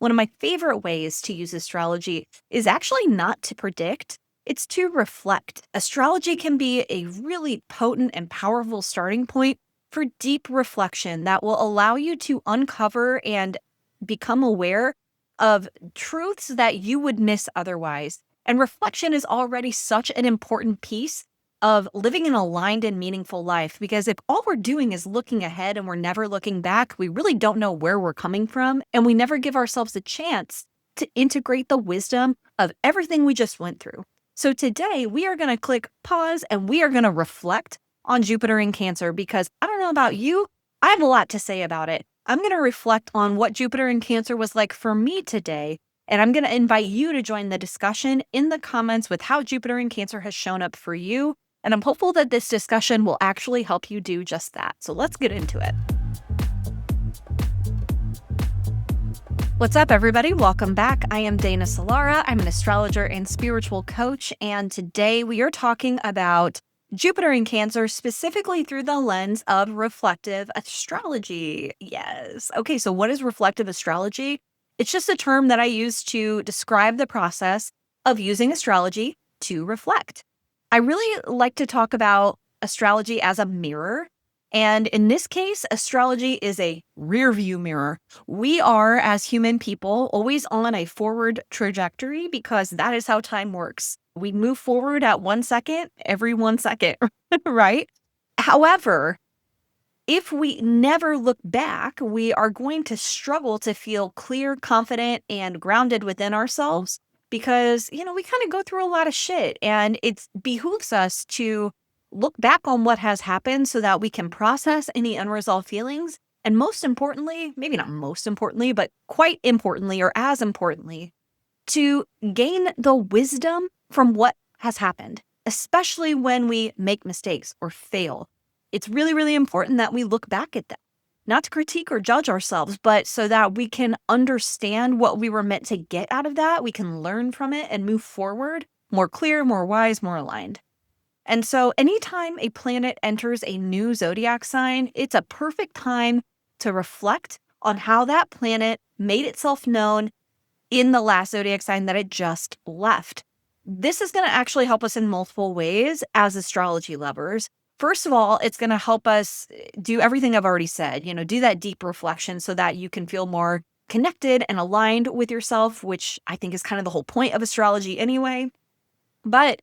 one of my favorite ways to use astrology is actually not to predict, it's to reflect. Astrology can be a really potent and powerful starting point for deep reflection that will allow you to uncover and become aware of truths that you would miss otherwise. And reflection is already such an important piece of living an aligned and meaningful life, because if all we're doing is looking ahead and we're never looking back, we really don't know where we're coming from, and we never give ourselves a chance to integrate the wisdom of everything we just went through. So today we are going to click pause and we are going to reflect on Jupiter in Cancer, because I don't know about you, I have a lot to say about it. I'm going to reflect on what Jupiter in Cancer was like for me today, and I'm going to invite you to join the discussion in the comments with how Jupiter in Cancer has shown up for you. And I'm hopeful that this discussion will actually help you do just that. So let's get into it. What's up, everybody? Welcome back. I am Dana Solara. I'm an astrologer and spiritual coach. And today we are talking about Jupiter in Cancer, specifically through the lens of reflective astrology. Yes. Okay, so what is reflective astrology? It's just a term that I use to describe the process of using astrology to reflect. I really like to talk about astrology as a mirror. And in this case, astrology is a rear view mirror. We are, as human people, always on a forward trajectory because that is how time works. We move forward at 1 second, every 1 second, right? However, if we never look back, we are going to struggle to feel clear, confident, and grounded within ourselves because, we kind of go through a lot of shit, and it behooves us to look back on what has happened so that we can process any unresolved feelings. And most importantly, maybe not most importantly, but quite importantly, or as importantly, to gain the wisdom from what has happened, especially when we make mistakes or fail. It's really, really important that we look back at them, not to critique or judge ourselves, but so that we can understand what we were meant to get out of that. We can learn from it and move forward more clear, more wise, more aligned. And so anytime a planet enters a new zodiac sign, it's a perfect time to reflect on how that planet made itself known in the last zodiac sign that it just left. This is going to actually help us in multiple ways as astrology lovers. First of all, it's going to help us do everything I've already said, do that deep reflection so that you can feel more connected and aligned with yourself, which I think is kind of the whole point of astrology anyway. But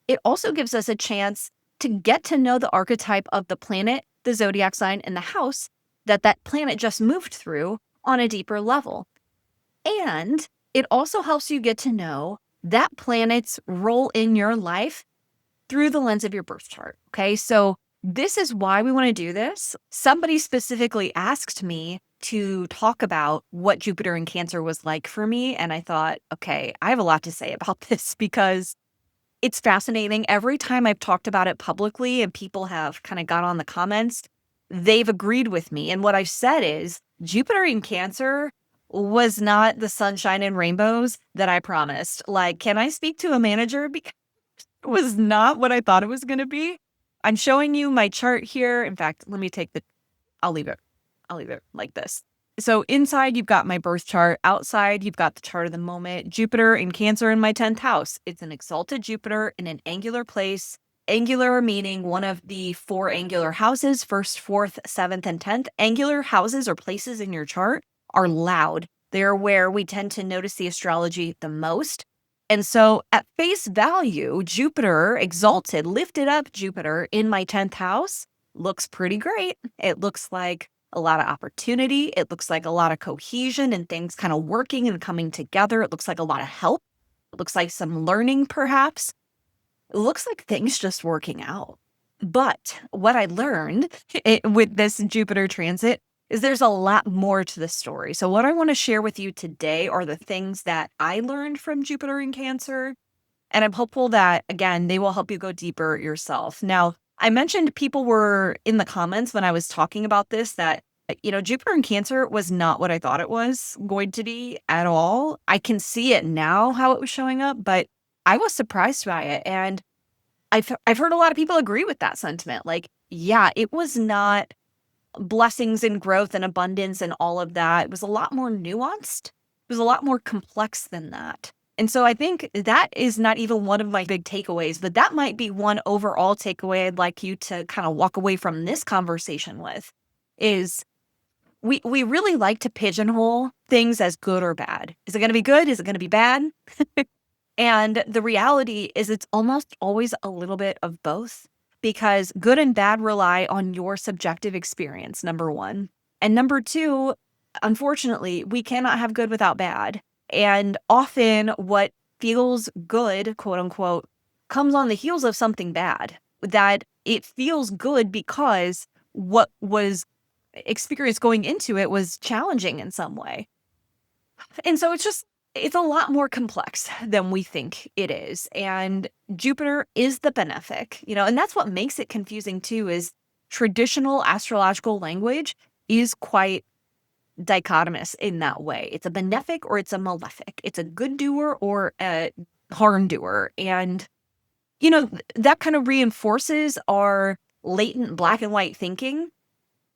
it also gives us a chance to get to know the archetype of the planet, the zodiac sign, and the house that planet just moved through on a deeper level. And it also helps you get to know that planet's role in your life through the lens of your birth chart. Okay, so this is why we want to do this. Somebody specifically asked me to talk about what Jupiter in Cancer was like for me. And I thought, okay, I have a lot to say about this because it's fascinating. Every time I've talked about it publicly and people have kind of got on the comments, they've agreed with me. And what I've said is Jupiter in Cancer was not the sunshine and rainbows that I promised. Like, can I speak to a manager? Because it was not what I thought it was going to be. I'm showing you my chart here. In fact, I'll leave it like this. So inside, you've got my birth chart. Outside, you've got the chart of the moment. Jupiter in Cancer in my 10th house. It's an exalted Jupiter in an angular place. Angular meaning one of the 4 angular houses, 1st, 4th, 7th, and 10th. Angular houses or places in your chart are loud. They're where we tend to notice the astrology the most. And so at face value, Jupiter, exalted, lifted up Jupiter in my 10th house looks pretty great. It looks like a lot of opportunity. It looks like a lot of cohesion and things kind of working and coming together. It looks like a lot of help. It looks like some learning, perhaps. It looks like things just working out. But what I learned with this Jupiter transit is there's a lot more to the story. So what I want to share with you today are the things that I learned from Jupiter in Cancer. And I'm hopeful that, again, they will help you go deeper yourself. Now, I mentioned people were in the comments when I was talking about this that, Jupiter in Cancer was not what I thought it was going to be at all. I can see it now, how it was showing up, but I was surprised by it. And I've heard a lot of people agree with that sentiment. Like, yeah, it was not blessings and growth and abundance and all of that. It was a lot more nuanced was a lot more complex than that. And so I think that is not even one of my big takeaways, but that might be one overall takeaway I'd like you to kind of walk away from this conversation with is we really like to pigeonhole things as good or bad. Is it going to be good? Is it going to be bad? And the reality is it's almost always a little bit of both because good and bad rely on your subjective experience, number one. And number two, unfortunately, we cannot have good without bad. And often what feels good, quote unquote, comes on the heels of something bad. That it feels good because what was experienced going into it was challenging in some way. And so it's a lot more complex than we think it is. And Jupiter is the benefic, and that's what makes it confusing too, is traditional astrological language is quite dichotomous in that way. It's a benefic or it's a malefic. It's a good doer or a harm doer. And, that kind of reinforces our latent black and white thinking,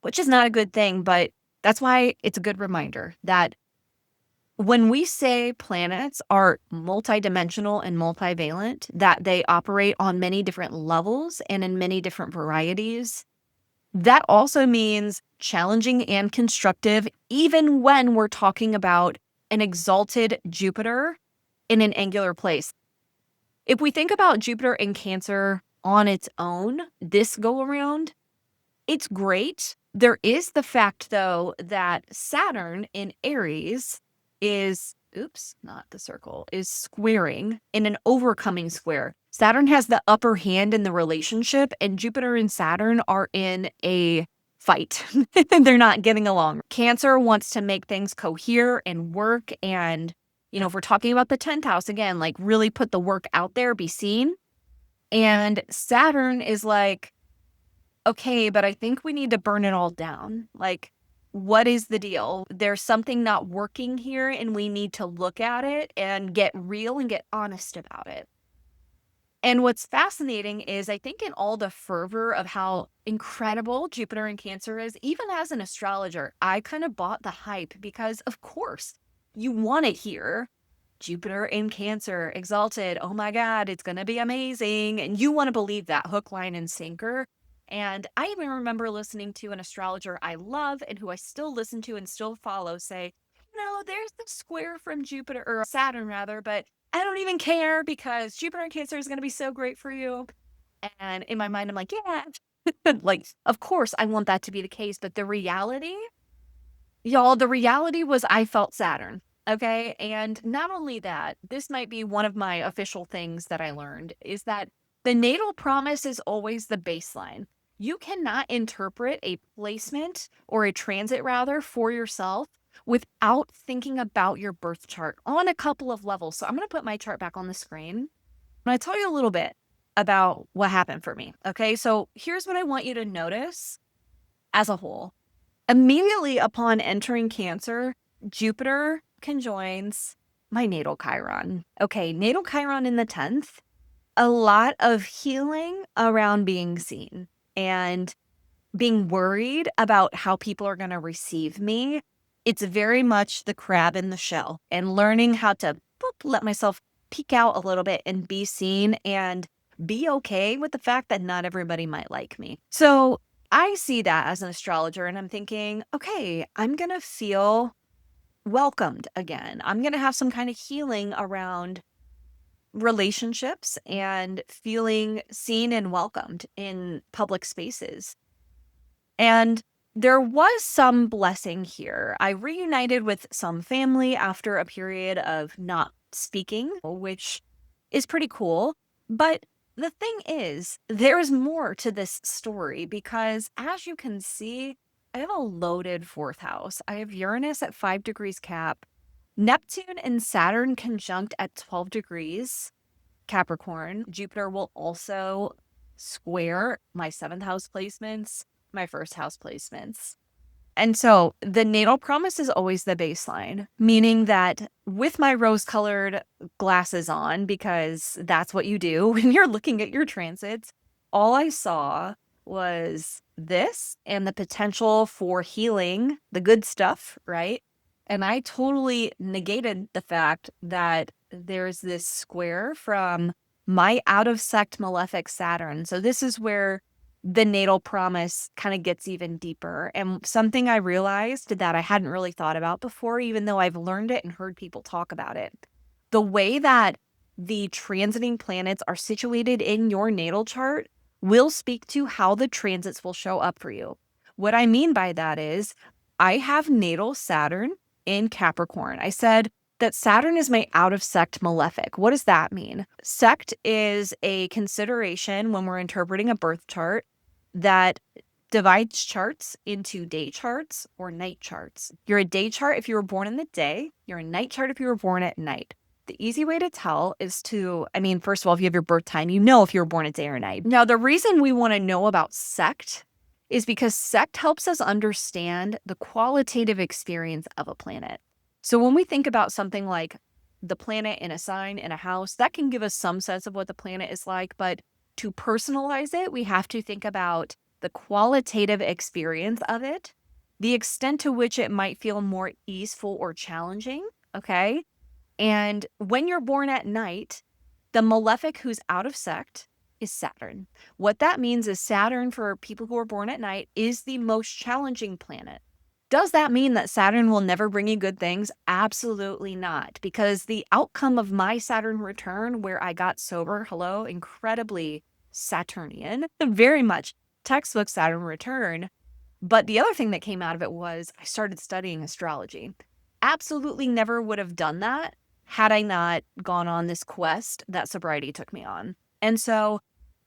which is not a good thing, but that's why it's a good reminder that when we say planets are multidimensional and multivalent, that they operate on many different levels and in many different varieties, that also means challenging and constructive, even when we're talking about an exalted Jupiter in an angular place. If we think about Jupiter in Cancer on its own, this go around, it's great. There is the fact, though, that Saturn in Aries is, not the circle, is squaring in an overcoming square. Saturn has the upper hand in the relationship, and Jupiter and Saturn are in a fight. They're not getting along. Cancer wants to make things cohere and work. And, if we're talking about the 10th house, again, like really put the work out there, be seen. And Saturn is like, okay, but I think we need to burn it all down. Like, what is the deal? There's something not working here, and we need to look at it and get real and get honest about it. And what's fascinating is I think in all the fervor of how incredible Jupiter in Cancer is, even as an astrologer, I kind of bought the hype because, of course, you want to hear Jupiter in Cancer, exalted. Oh my God, it's going to be amazing. And you want to believe that hook, line, and sinker. And I even remember listening to an astrologer I love and who I still listen to and still follow say, there's the square from Jupiter or Saturn rather, but I don't even care because Jupiter in Cancer is going to be so great for you. And in my mind, I'm like, yeah, like, of course I want that to be the case. But the reality was I felt Saturn. Okay. And not only that, this might be one of my official things that I learned is that the natal promise is always the baseline. You cannot interpret a placement or a transit rather for yourself without thinking about your birth chart on a couple of levels. So I'm going to put my chart back on the screen. And I tell you a little bit about what happened for me. Okay. So here's what I want you to notice as a whole. Immediately upon entering Cancer, Jupiter conjoins my natal Chiron. Okay. Natal Chiron in the 10th, a lot of healing around being seen and being worried about how people are going to receive me. It's very much the crab in the shell and learning how to let myself peek out a little bit and be seen and be okay with the fact that not everybody might like me. So I see that as an astrologer and I'm thinking, okay, I'm going to feel welcomed again. I'm going to have some kind of healing around relationships and feeling seen and welcomed in public spaces. And there was some blessing here. I reunited with some family after a period of not speaking, which is pretty cool. But the thing is, there's more to this story because as you can see, I have a loaded 4th house. I have Uranus at 5 degrees Cap, Neptune and Saturn conjunct at 12 degrees Capricorn. Jupiter will also square my 7th house placements, my 1st house placements. And so the natal promise is always the baseline, meaning that with my rose-colored glasses on, because that's what you do when you're looking at your transits, all I saw was this and the potential for healing, the good stuff, right? And I totally negated the fact that there's this square from my out of sect malefic Saturn. So this is where the natal promise kind of gets even deeper. And something I realized that I hadn't really thought about before, even though I've learned it and heard people talk about it. The way that the transiting planets are situated in your natal chart will speak to how the transits will show up for you. What I mean by that is I have natal Saturn in Capricorn. I said that Saturn is my out of sect malefic. What does that mean? Sect is a consideration when we're interpreting a birth chart that divides charts into day charts or night charts. You're a day chart if you were born in the day, you're a night chart if you were born at night. The easy way to tell is first of all, if you have your birth time, you know if you were born at day or night. Now, the reason we want to know about sect is because sect helps us understand the qualitative experience of a planet. So when we think about something like the planet in a sign in a house, that can give us some sense of what the planet is like. But to personalize it, we have to think about the qualitative experience of it, the extent to which it might feel more easeful or challenging. Okay. And when you're born at night, the malefic who's out of sect is Saturn. What that means is Saturn, for people who are born at night, is the most challenging planet. Does that mean that Saturn will never bring you good things? Absolutely not, because the outcome of my Saturn return, where I got sober, incredibly Saturnian, very much textbook Saturn return. But the other thing that came out of it was I started studying astrology. Absolutely never would have done that had I not gone on this quest that sobriety took me on. And so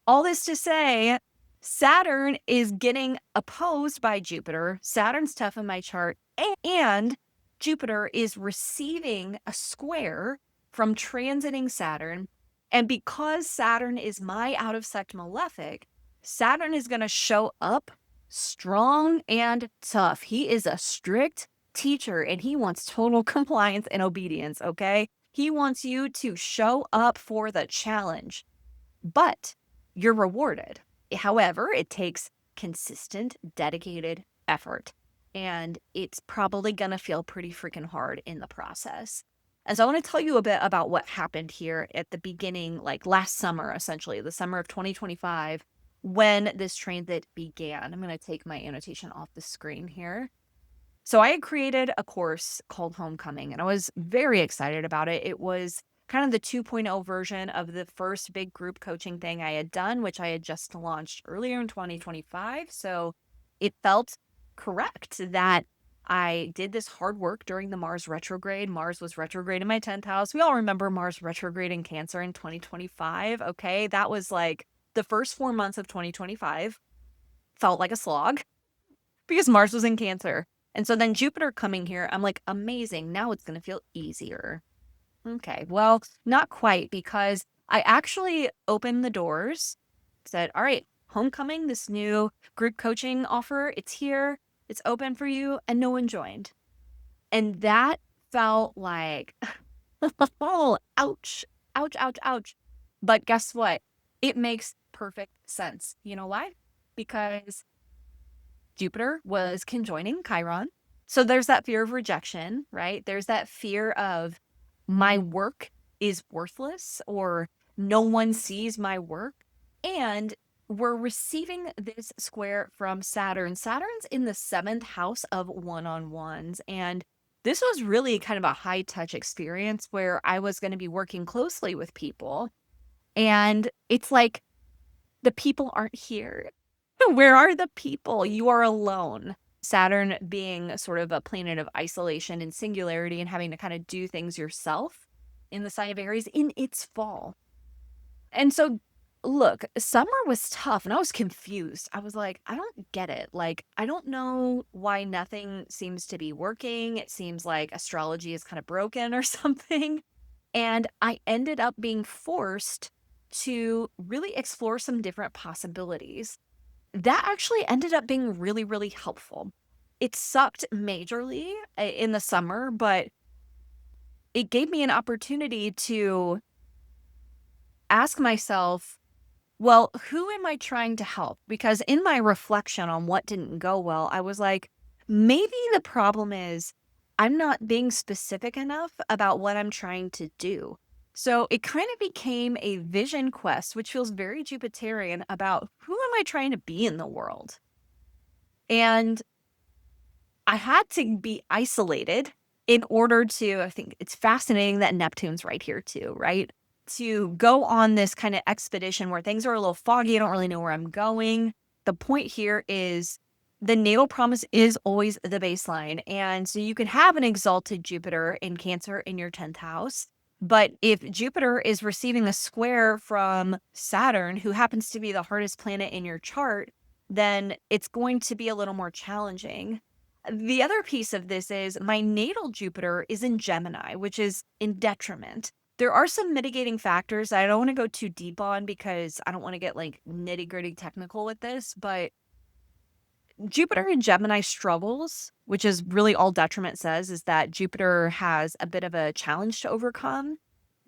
all this to say, Saturn is getting opposed by Jupiter. Saturn's tough in my chart, and Jupiter is receiving a square from transiting Saturn. And because Saturn is my out of sect malefic, Saturn is going to show up strong and tough. He is a strict teacher and he wants total compliance and obedience, okay? He wants you to show up for the challenge, but you're rewarded. However, it takes consistent, dedicated effort, and it's probably going to feel pretty freaking hard in the process. And so I want to tell you a bit about what happened here at the beginning, like last summer, essentially, the summer of 2025, when this transit began. I'm going to take my annotation off the screen here. So I had created a course called Homecoming, and I was very excited about it. It was kind of the 2.0 version of the first big group coaching thing I had done, which I had just launched earlier in 2025. So it felt correct that I did this hard work during the Mars retrograde. Mars was retrograde in my 10th house. We all remember Mars retrograde in Cancer in 2025. Okay. That was like the first 4 months of 2025 felt like a slog because Mars was in Cancer. And so then Jupiter coming here, I'm like, amazing. Now it's going to feel easier. Okay, well, not quite, because I actually opened the doors, said, all right, Homecoming, this new group coaching offer, it's here, it's open for you, and no one joined. And that felt like, oh, ouch, ouch, ouch, ouch. But guess what? It makes perfect sense. You know why? Because Jupiter was conjoining Chiron. So there's that fear of rejection, right? There's that fear of my work is worthless or no one sees my work. And we're receiving this square from Saturn. Saturn's in the 7th house of one-on-ones. And this was really kind of a high touch experience where I was going to be working closely with people. And it's like, the people aren't here. Where are the people? You are alone. Saturn being sort of a planet of isolation and singularity and having to kind of do things yourself in the sign of Aries in its fall. And so, look, summer was tough and I was confused. I was like, I don't get it. Like, I don't know why nothing seems to be working. It seems like astrology is kind of broken or something. And I ended up being forced to really explore some different possibilities. That actually ended up being really, really helpful. It sucked majorly in the summer, but it gave me an opportunity to ask myself, well, who am I trying to help? Because in my reflection on what didn't go well, I was like, maybe the problem is I'm not being specific enough about what I'm trying to do. So it kind of became a vision quest, which feels very Jupiterian about who am I trying to be in the world? And I had to be isolated in order to, I think it's fascinating that Neptune's right here too, right? To go on this kind of expedition where things are a little foggy. I don't really know where I'm going. The point here is the natal promise is always the baseline. And so you can have an exalted Jupiter in Cancer in your 10th house. But if Jupiter is receiving a square from Saturn, who happens to be the hardest planet in your chart, then it's going to be a little more challenging. The other piece of this is my natal Jupiter is in Gemini, which is in detriment. There are some mitigating factors that I don't want to go too deep on because I don't want to get like nitty gritty technical with this, but Jupiter in Gemini struggles, which is really all detriment says, is that Jupiter has a bit of a challenge to overcome.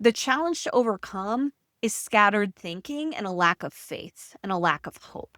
The challenge to overcome is scattered thinking and a lack of faith and a lack of hope.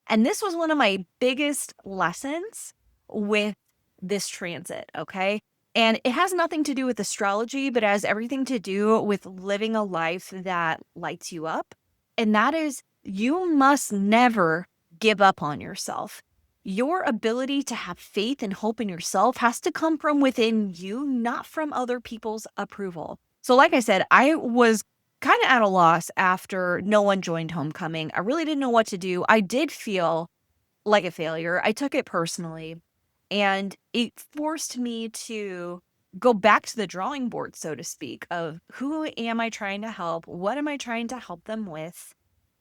And this was one of my biggest lessons with this transit, okay? And it has nothing to do with astrology, but it has everything to do with living a life that lights you up. And that is, you must never give up on yourself. Your ability to have faith and hope in yourself has to come from within you, not from other people's approval. So, like I said, I was kind of at a loss after no one joined homecoming. I really didn't know what to do. I did feel like a failure. I took it personally, and it forced me to go back to the drawing board, so to speak, of who am I trying to help? What am I trying to help them with?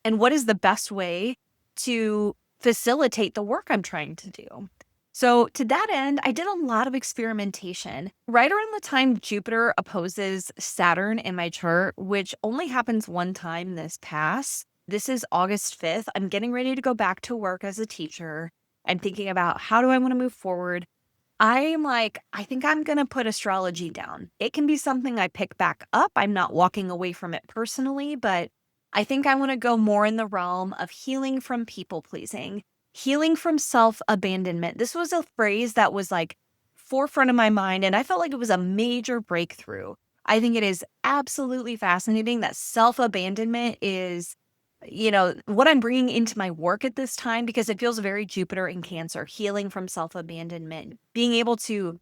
And what is the best way to facilitate the work I'm trying to do? So, to that end, I did a lot of experimentation. Right around the time Jupiter opposes Saturn in my chart, which only happens one time this pass. This is August 5th. I'm getting ready to go back to work as a teacher. I'm thinking about how do I want to move forward. I'm like, I think I'm going to put astrology down. It can be something I pick back up. I'm not walking away from it personally, but I think I want to go more in the realm of healing from people pleasing, healing from self abandonment. This was a phrase that was like forefront of my mind, and I felt like it was a major breakthrough. I think it is absolutely fascinating that self abandonment is what I'm bringing into my work at this time because it feels very Jupiter in Cancer, healing from self abandonment, being able to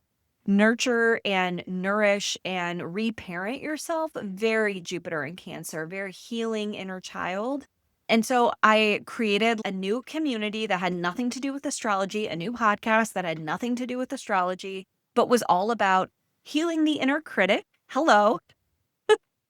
nurture and nourish and reparent yourself, very Jupiter in Cancer, very healing inner child. And so I created a new community that had nothing to do with astrology, a new podcast that had nothing to do with astrology, but was all about healing the inner critic. Hello,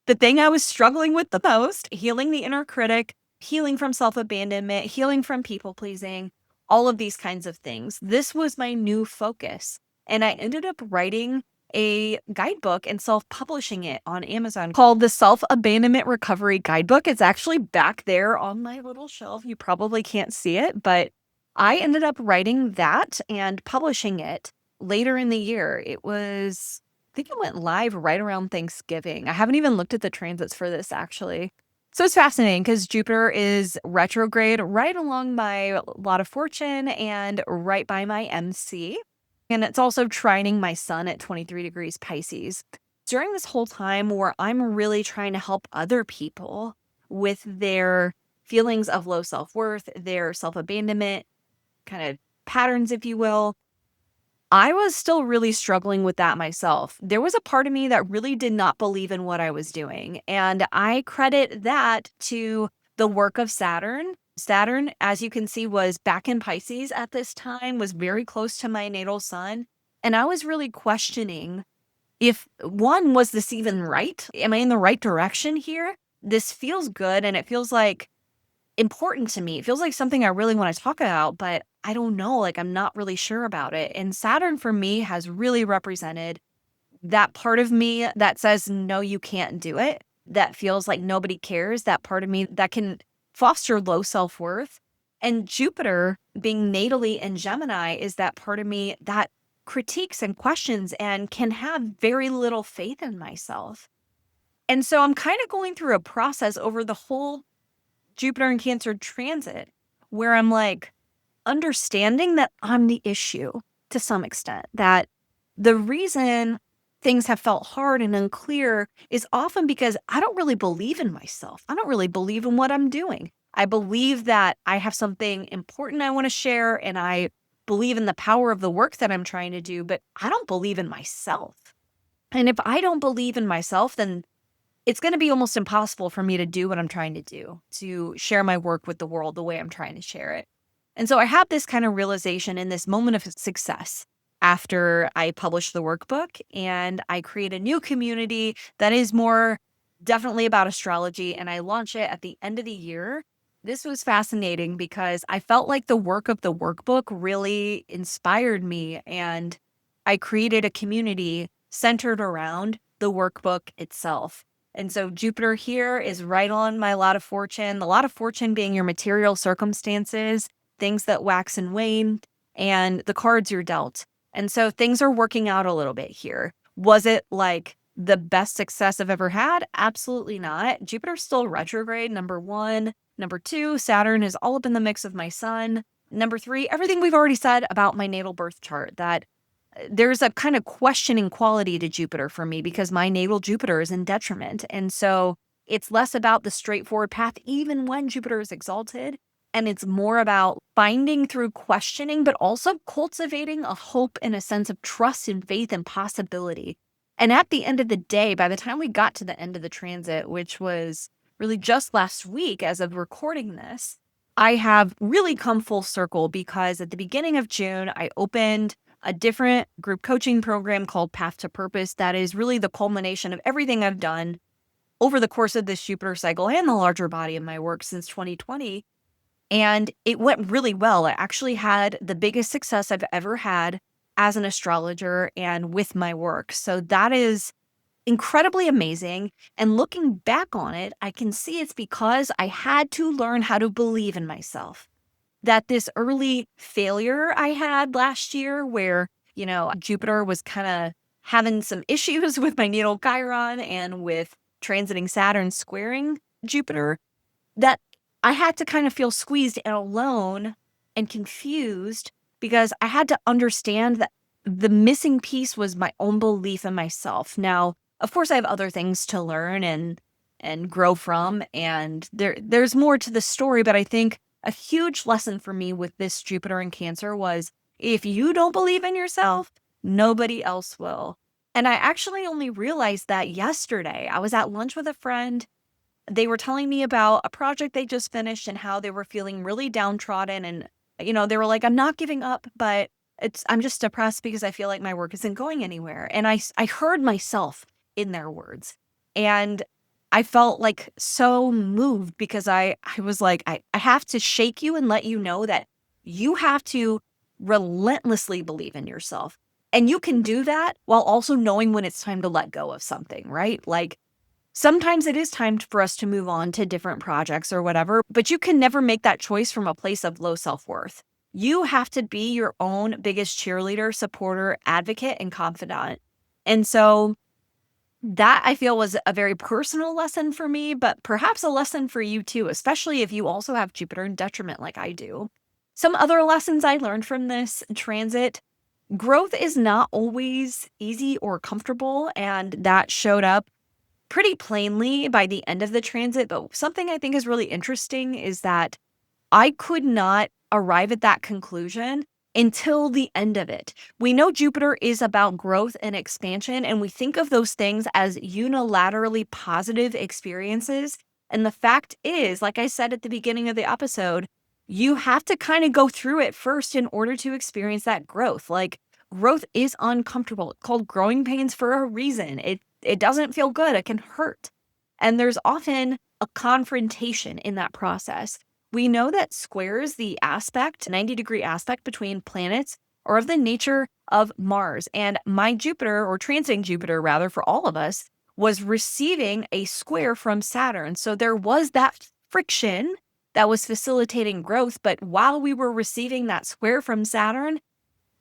the thing I was struggling with the most, healing the inner critic, healing from self abandonment, healing from people pleasing, all of these kinds of things. This was my new focus. And I ended up writing a guidebook and self publishing it on Amazon called the Self Abandonment Recovery Guidebook. It's actually back there on my little shelf. You probably can't see it, but I ended up writing that and publishing it later in the year. I think it went live right around Thanksgiving. I haven't even looked at the transits for this actually. So it's fascinating because Jupiter is retrograde right along my lot of fortune and right by my MC. And it's also trining my sun at 23 degrees Pisces. During this whole time where I'm really trying to help other people with their feelings of low self worth, their self abandonment kind of patterns, if you will, I was still really struggling with that myself. There was a part of me that really did not believe in what I was doing. And I credit that to the work of Saturn. Saturn, as you can see, was back in Pisces at this time, was very close to my natal sun. And I was really questioning if one, was this even right? Am I in the right direction here? This feels good. And it feels like important to me. It feels like something I really want to talk about, but I don't know. Like, I'm not really sure about it. And Saturn for me has really represented that part of me that says, no, you can't do it. That feels like nobody cares. That part of me that can foster low self worth. And Jupiter being natally in Gemini is that part of me that critiques and questions and can have very little faith in myself. And so I'm kind of going through a process over the whole Jupiter and Cancer transit where I'm like understanding that I'm the issue to some extent, that The reason things have felt hard and unclear is often because I don't really believe in myself. I don't really believe in what I'm doing. I believe that I have something important I want to share, and I believe in the power of the work that I'm trying to do, but I don't believe in myself. And if I don't believe in myself, then it's going to be almost impossible for me to do what I'm trying to do, to share my work with the world the way I'm trying to share it. And so I had this kind of realization in this moment of success after I published the workbook, and I create a new community that is more definitely about astrology, and I launch it at the end of the year. This was fascinating because I felt like the work of the workbook really inspired me, and I created a community centered around the workbook itself. And so Jupiter here is right on my lot of fortune, the lot of fortune being your material circumstances, things that wax and wane, and the cards you're dealt. And so things are working out a little bit here. Was it like the best success I've ever had? Absolutely not. Jupiter's still retrograde, number one. Number two, Saturn is all up in the mix of my sun. Number three, everything we've already said about my natal birth chart, that there's a kind of questioning quality to Jupiter for me because my natal Jupiter is in detriment. And so it's less about the straightforward path, even when Jupiter is exalted. And it's more about finding through questioning, but also cultivating a hope and a sense of trust and faith and possibility. And at the end of the day, by the time we got to the end of the transit, which was really just last week as of recording this, I have really come full circle because at the beginning of June, I opened a different group coaching program called Path to Purpose that is really the culmination of everything I've done over the course of this Jupiter cycle and the larger body of my work since 2020. And it went really well. I actually had the biggest success I've ever had as an astrologer and with my work. So that is incredibly amazing. And looking back on it, I can see it's because I had to learn how to believe in myself. That this early failure I had last year where, Jupiter was kind of having some issues with my natal Chiron and with transiting Saturn squaring Jupiter, that I had to kind of feel squeezed and alone and confused because I had to understand that the missing piece was my own belief in myself. Now, of course, I have other things to learn and grow from, and there's more to the story, but I think a huge lesson for me with this Jupiter in Cancer was if you don't believe in yourself, nobody else will. And I actually only realized that yesterday. I was at lunch with a friend. They were telling me about a project they just finished and how they were feeling really downtrodden. And, they were like, I'm not giving up, but I'm just depressed because I feel like my work isn't going anywhere. And I heard myself in their words. And I felt like so moved because I was like, I have to shake you and let you know that you have to relentlessly believe in yourself. And you can do that while also knowing when it's time to let go of something, right? Like sometimes it is time for us to move on to different projects or whatever, but you can never make that choice from a place of low self-worth. You have to be your own biggest cheerleader, supporter, advocate, and confidant. And so that I feel was a very personal lesson for me, but perhaps a lesson for you too, especially if you also have Jupiter in detriment like I do. Some other lessons I learned from this transit: growth is not always easy or comfortable, and that showed up pretty plainly by the end of the transit. But something I think is really interesting is that I could not arrive at that conclusion until the end of it. We know Jupiter is about growth and expansion, and we think of those things as unilaterally positive experiences. And the fact is, like I said at the beginning of the episode, you have to kind of go through it first in order to experience that growth. Like, growth is uncomfortable. It's called growing pains for a reason. It doesn't feel good. It can hurt. And there's often a confrontation in that process. We know that squares, the aspect, 90-degree aspect between planets, are of the nature of Mars. And my Jupiter, or transiting Jupiter rather, for all of us, was receiving a square from Saturn. So there was that friction that was facilitating growth. But while we were receiving that square from Saturn,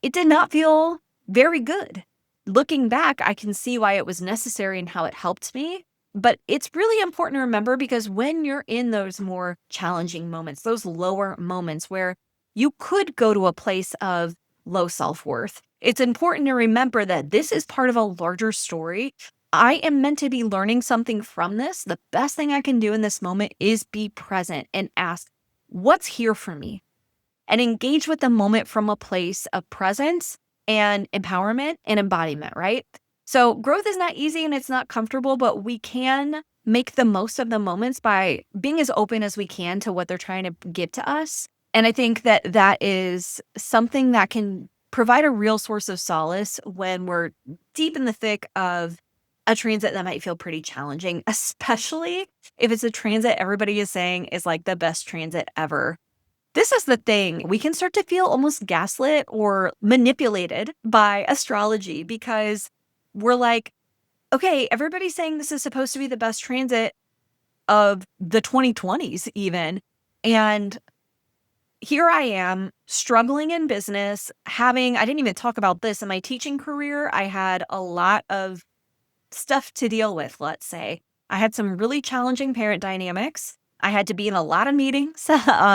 it did not feel very good. Looking back, I can see why it was necessary and how it helped me. But it's really important to remember because when you're in those more challenging moments, those lower moments where you could go to a place of low self-worth, it's important to remember that this is part of a larger story. I am meant to be learning something from this. The best thing I can do in this moment is be present and ask, what's here for me? And engage with the moment from a place of presence and empowerment and embodiment, right? So growth is not easy and it's not comfortable, but we can make the most of the moments by being as open as we can to what they're trying to give to us. And I think that that is something that can provide a real source of solace when we're deep in the thick of a transit that might feel pretty challenging, especially if it's a transit everybody is saying is like the best transit ever. This is the thing. We can start to feel almost gaslit or manipulated by astrology because we're like, okay, everybody's saying this is supposed to be the best transit of the 2020s, even. And here I am struggling in business, I didn't even talk about this in my teaching career. I had a lot of stuff to deal with, let's say. I had some really challenging parent dynamics. I had to be in a lot of meetings,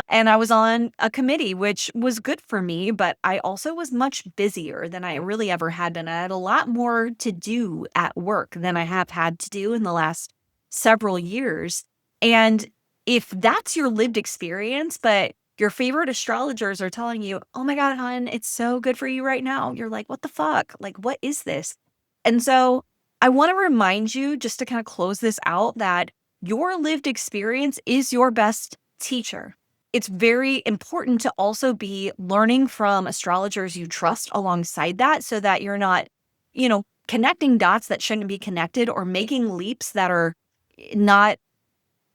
and I was on a committee, which was good for me, but I also was much busier than I really ever had been. I had a lot more to do at work than I have had to do in the last several years. And if that's your lived experience, but your favorite astrologers are telling you, oh my God, hon, it's so good for you right now. You're like, what the fuck? Like, what is this? And so I want to remind you, just to kind of close this out, that your lived experience is your best teacher. It's very important to also be learning from astrologers you trust alongside that so that you're not, connecting dots that shouldn't be connected or making leaps that are not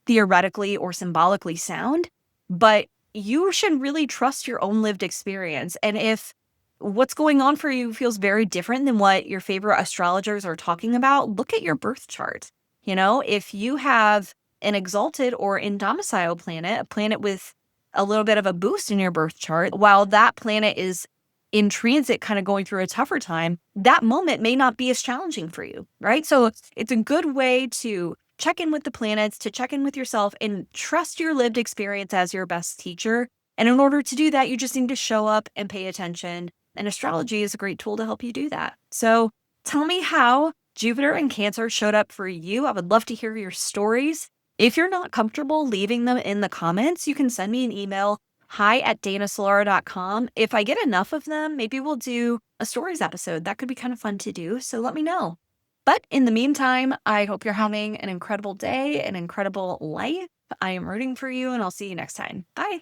theoretically or symbolically sound, but you should really trust your own lived experience. And if what's going on for you feels very different than what your favorite astrologers are talking about, look at your birth chart. If you have an exalted or in domicile planet, a planet with a little bit of a boost in your birth chart, while that planet is in transit, kind of going through a tougher time, that moment may not be as challenging for you, right? So it's a good way to check in with the planets, to check in with yourself and trust your lived experience as your best teacher. And in order to do that, you just need to show up and pay attention. And astrology is a great tool to help you do that. So tell me how Jupiter and Cancer showed up for you. I would love to hear your stories. If you're not comfortable leaving them in the comments, you can send me an email, hi@danasolara.com. If I get enough of them, maybe we'll do a stories episode. That could be kind of fun to do. So let me know. But in the meantime, I hope you're having an incredible day, an incredible life. I am rooting for you, and I'll see you next time. Bye.